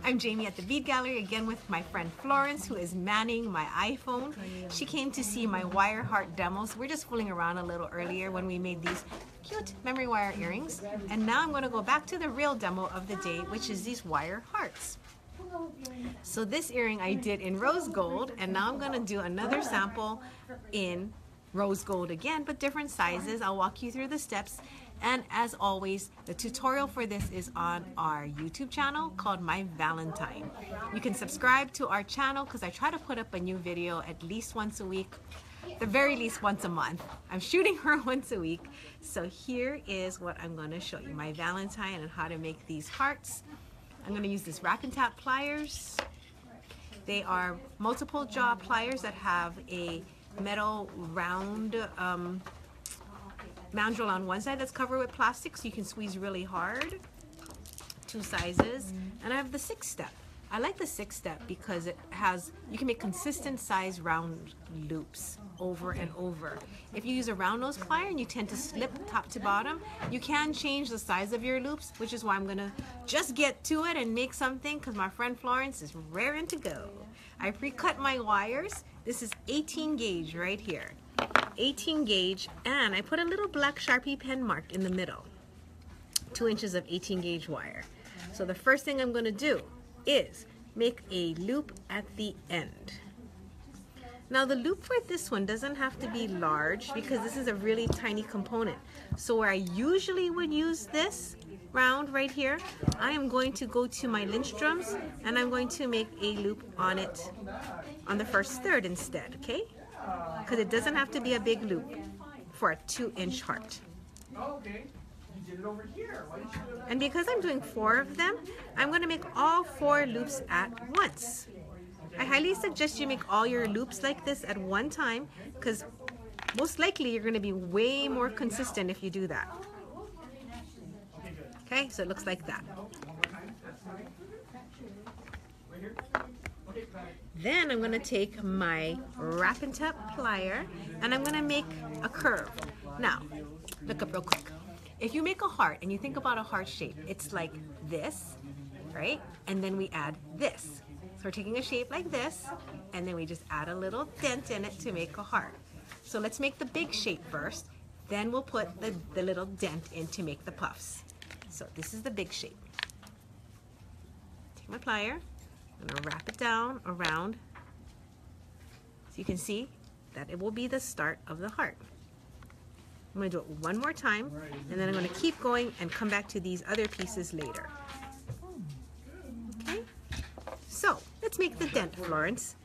I'm Jamie at the Bead Gallery again with my friend Florence, who is manning my iPhone. She came to see my wire heart demos. We're just fooling around a little earlier when we made these cute memory wire earrings. And now I'm going to go back to the real demo of the day, which is these wire hearts. So this earring I did in rose gold, and now I'm going to do another sample in rose gold again, but different sizes. I'll walk you through the steps. And as always, the tutorial for this is on our YouTube channel called My Valentine. You can subscribe to our channel because I try to put up a new video at least once a week, the very least once a month. I'm shooting her once a week. So here is what I'm going to show you, My Valentine and how to make these hearts. I'm going to use this rack and tap pliers. They are multiple jaw pliers that have a metal round mandrel on one side that's covered with plastic, so you can squeeze really hard. 2 sizes. And I have the 6-step. I like the 6-step because it has, you can make consistent size round loops over and over. If you use a round nose plier and you tend to slip top to bottom, you can change the size of your loops, which is why I'm gonna just get to it and make something because my friend Florence is raring to go. I pre-cut my wires. This is 18 gauge right here. 18 gauge, and I put a little black Sharpie pen mark in the middle. 2 inches of 18 gauge wire. So the first thing I'm going to do is make a loop at the end. Now the loop for this one doesn't have to be large because this is a really tiny component. So where I usually would use this round right here, I am going to go to my Lindströms and I'm going to make a loop on it on the first third instead, okay? Because it doesn't have to be a big loop for a 2-inch heart. And because I'm doing 4 of them, I'm going to make all 4 loops at once. I highly suggest you make all your loops like this at one time because most likely you're going to be way more consistent if you do that. Okay, so it looks like that. Then I'm going to take my wrap and tap plier and I'm going to make a curve. Now, look up real quick. If you make a heart and you think about a heart shape, it's like this, right? And then we add this. So we're taking a shape like this and then we just add a little dent in it to make a heart. So let's make the big shape first. Then we'll put the little dent in to make the puffs. So this is the big shape. Take my plier. I'm going to wrap it down around so you can see that it will be the start of the heart. I'm going to do it one more time and then I'm going to keep going and come back to these other pieces later. Okay, so let's make the dent, Florence.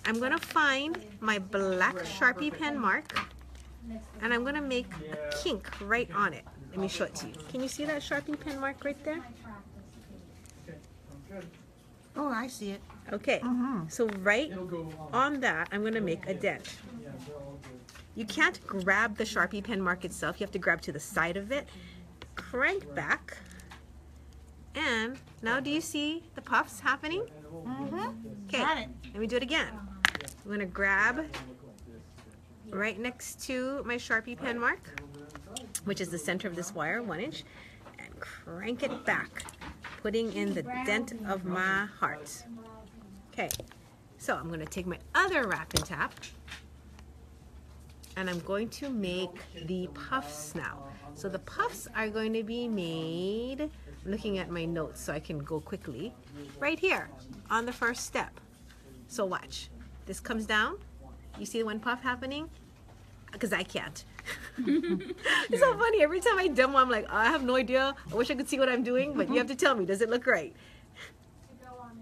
I'm going to find my black Sharpie pen mark and I'm going to make a kink right on it. Let me show it to you. Can you see that Sharpie pen mark right there? Oh, I see it. Okay, so right on that, I'm going to make a dent. You can't grab the Sharpie pen mark itself. You have to grab to the side of it, crank back, and now do you see the puffs happening? Okay, let me do it again. I'm going to grab right next to my Sharpie pen mark, which is the center of this wire, 1 inch, and crank it back, putting in the dent of my heart. Okay, so I'm going to take my other wrap and tap and I'm going to make the puffs now. So the puffs are going to be made, I'm looking at my notes so I can go quickly, right here on the first step. So watch, this comes down, you see one puff happening? Because I can't. It's so funny, every time I demo I'm like, oh, I have no idea, I wish I could see what I'm doing, but you have to tell me, does it look right?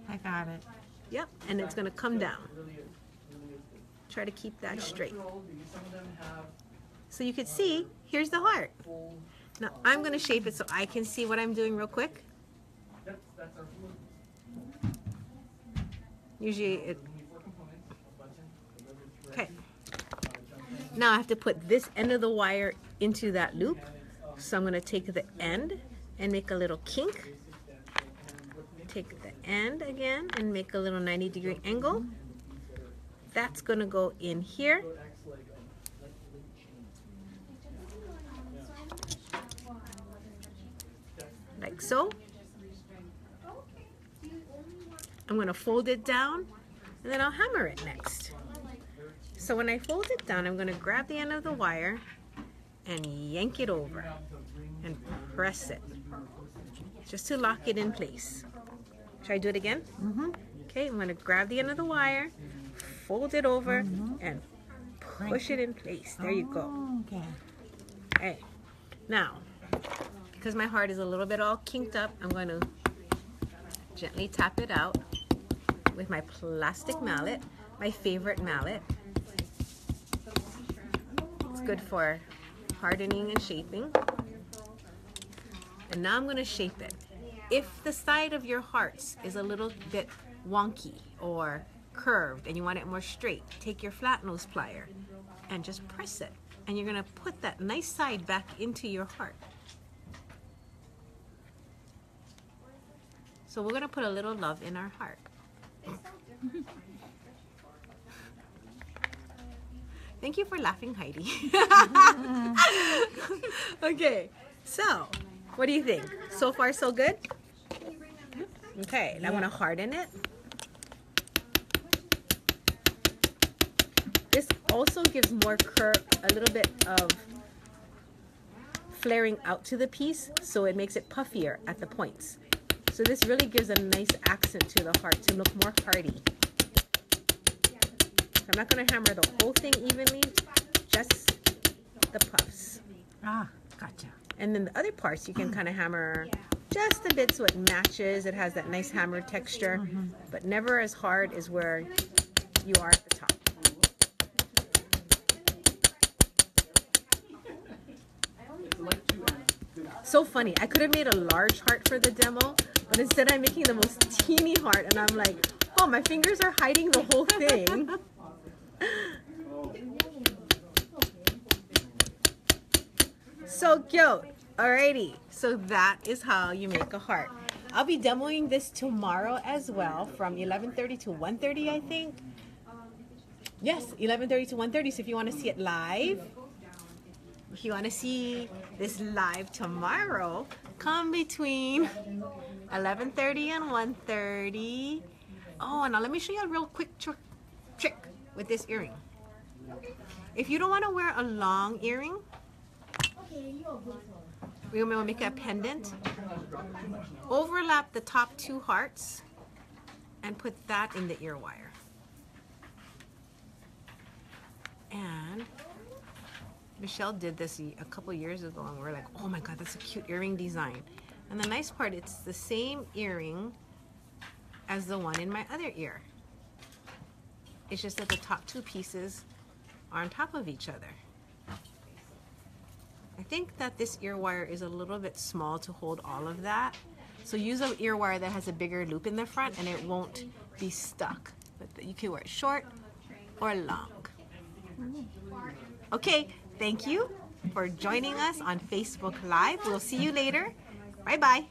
I got it. Yep, and it's going to come down. Try to keep that straight. So you can see, here's the heart. Now I'm going to shape it so I can see what I'm doing real quick. Usually it... Okay. Now I have to put this end of the wire into that loop. So I'm going to take the end and make a little kink. Take the end again and make a little 90-degree angle. That's going to go in here. Like so. I'm going to fold it down and then I'll hammer it next. So when I fold it down, I'm going to grab the end of the wire and yank it over and press it just to lock it in place. Should I do it again? Okay, I'm going to grab the end of the wire, fold it over, and push it in place. There you go. Okay. Okay. Now, because my heart is a little bit all kinked up, I'm going to gently tap it out with my plastic mallet, my favorite mallet. It's good for hardening and shaping. And now I'm going to shape it. If the side of your hearts is a little bit wonky or curved and you want it more straight, take your flat nose plier and just press it. And you're going to put that nice side back into your heart. So we're going to put a little love in our heart. Thank you for laughing, Heidi. Okay, so what do you think? So far, so good? Okay, I want to harden it. This also gives more curve, a little bit of flaring out to the piece, so it makes it puffier at the points. So this really gives a nice accent to the heart to look more hearty. I'm not going to hammer the whole thing evenly, just the puffs. Ah, gotcha. And then the other parts you can kind of hammer just a bit so it matches. It has that nice hammer texture, but never as hard as where you are at the top. So funny. I could have made a large heart for the demo, but instead I'm making the most teeny heart, and I'm like, oh, my fingers are hiding the whole thing. So cute. Alrighty, so that is how you make a heart. I'll be demoing this tomorrow as well from 11:30 to 1:30, I think. Yes, 11:30 to 1:30. So if you want to see it live, if you want to see this live tomorrow, come between 11:30 and 1:30. Oh, now let me show you a real quick trick with this earring. If you don't want to wear a long earring, we're going to make a pendant. Overlap the top two hearts and put that in the ear wire. And Michelle did this a couple years ago, and we were like, oh my god, that's a cute earring design. And the nice part, it's the same earring as the one in my other ear. It's just that the top two pieces are on top of each other. I think that this ear wire is a little bit small to hold all of that. So use an ear wire that has a bigger loop in the front and it won't be stuck. But you can wear it short or long. Okay, thank you for joining us on Facebook Live. We'll see you later. Bye-bye.